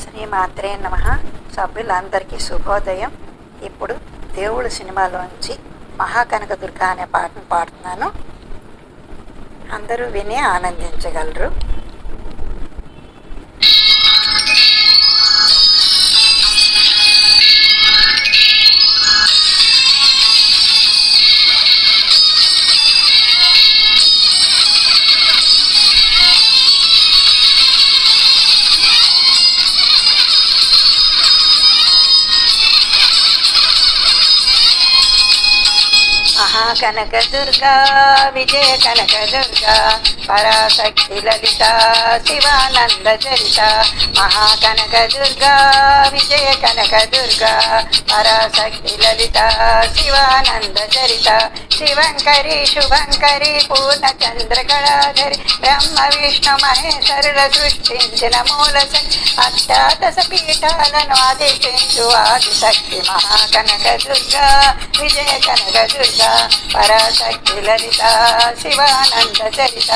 శ్రీమాత్రే నమః. సభ్యులందరికీ శుభోదయం. ఇప్పుడు దేవుడు సినిమాలోంచి మహాకనకదుర్గ అనే పాటను పాడుతున్నాను. అందరూ విని ఆనందించగలరు. మహాకనక దుర్గా విజయ కనక దుర్గా పరాశక్తి లలిత శివానంద చరిత. మహాకనక దుర్గా విజయ కనక దుర్గా పరాశక్తి లలిత శివానంద చరిత. శివంకరి శుభంకరి పూర్ణచంద్ర కళాధరి బ్రహ్మ విష్ణు మహేశ్వరుల సృష్టించిన మూలశక్తి అష్టాదశ పీఠాలను ఆదిశించు ఆదిశక్తి. మహాకనక దుర్గా విజయ కనక దుర్గా పరాశక్తి లలిత శివానంద చరిత.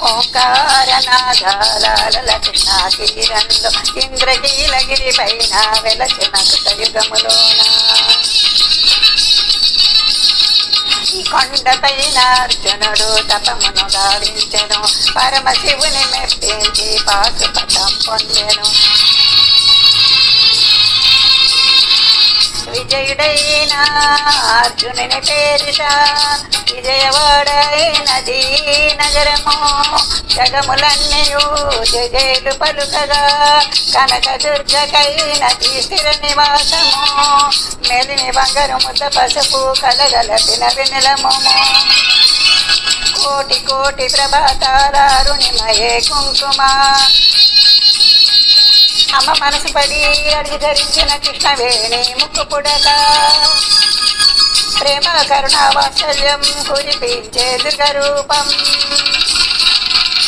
ఓంకారనాదాల కృష్ణ తీరంలో ఇంద్రకీలగిరి పైన వెలసిన కృతయుగములోన ఈ కొండపైన అర్జునుడు తపమును గావించెను. పరమశివుని మెప్పించి పాశుపతం పొందెను. విజయుడైన అర్జునుని పేరిట విజయవాడైనది నగరము. జగములన్నయూ జయలు పలుకగా కనకదుర్గకైనది స్థిర నివాసము. మెలిని బంగారు ముద్ద పసుపు కలగలపిన వెన్నెలము. కోటి కోటి ప్రభాతారుణిమయే కుంకుమ. అమ్మ మనసు పడి అడిగి ధరించిన కృష్ణవేణి ముక్కు పుడక. ప్రేమ కరుణ వాత్సల్యం కురిపించే దుర్గరూపం.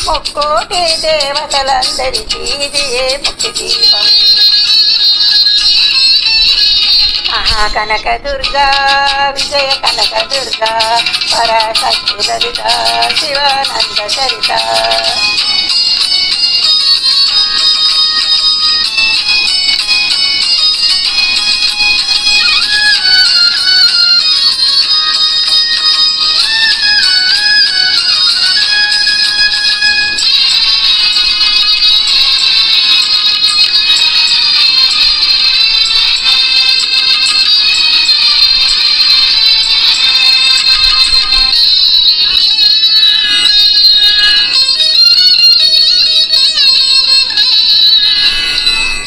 ముక్కోటి దేవతలందరికీ ఇది ఏ ముక్తి దీపం. మహాకనక దుర్గా విజయ కనక దుర్గా పరాశక్తి లలిత శివానంద చరిత.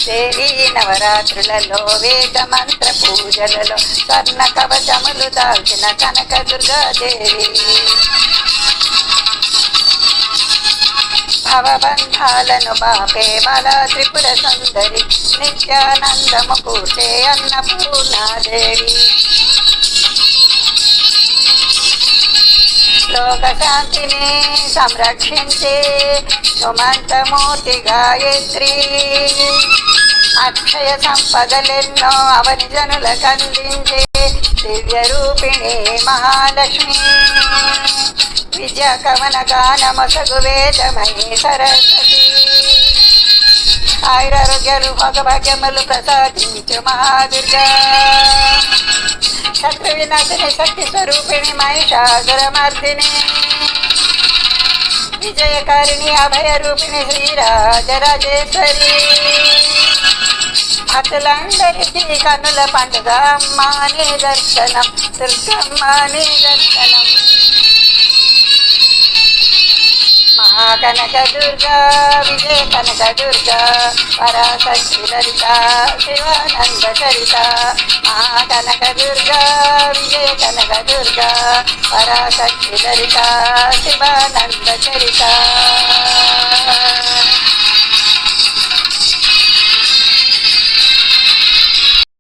దేవీ నవరాత్రులలో వేద మంత్ర పూజలలో స్వర్ణ కవచములు దాల్చిన కనక దుర్గాదేవి. భవబంధాలను బాపే బాలా త్రిపుర సుందరి నిత్యానందము కూర్చే అన్నపూర్ణాదేవి. లోక శాంతిని సంరక్షించే సుమంతమూర్తి గాయత్రి. అక్షయ సంపదలెన్నో అవని జనులకు అందించే దివ్య రూపిణి మహాలక్ష్మి. విద్య కవన గానమసగు వేదమయీ సరస్వతి. ఆయురారోగ్యాలు భోగభాగ్యములు ప్రసాదించు మహాదుర్గా. శత్రు వినాశిని శక్తి స్వరూపిణి మహిషాసురమర్దిని. విజయకారిణి అభయ రూపిణి శ్రీరాజరాజేశ్వరి. భక్తులందరికీ కన్నుల పండుగ అమ్మా నీ దర్శనం దుర్గమ్మ నీ దర్శనం. మహా కనక దుర్గా విజయ కనక దుర్గా పరాశక్తి లలిత శివానంద చరిత కనక దుర్గా విజయ కనక దుర్గా పరాశక్తి లలిత శివానంద చరిత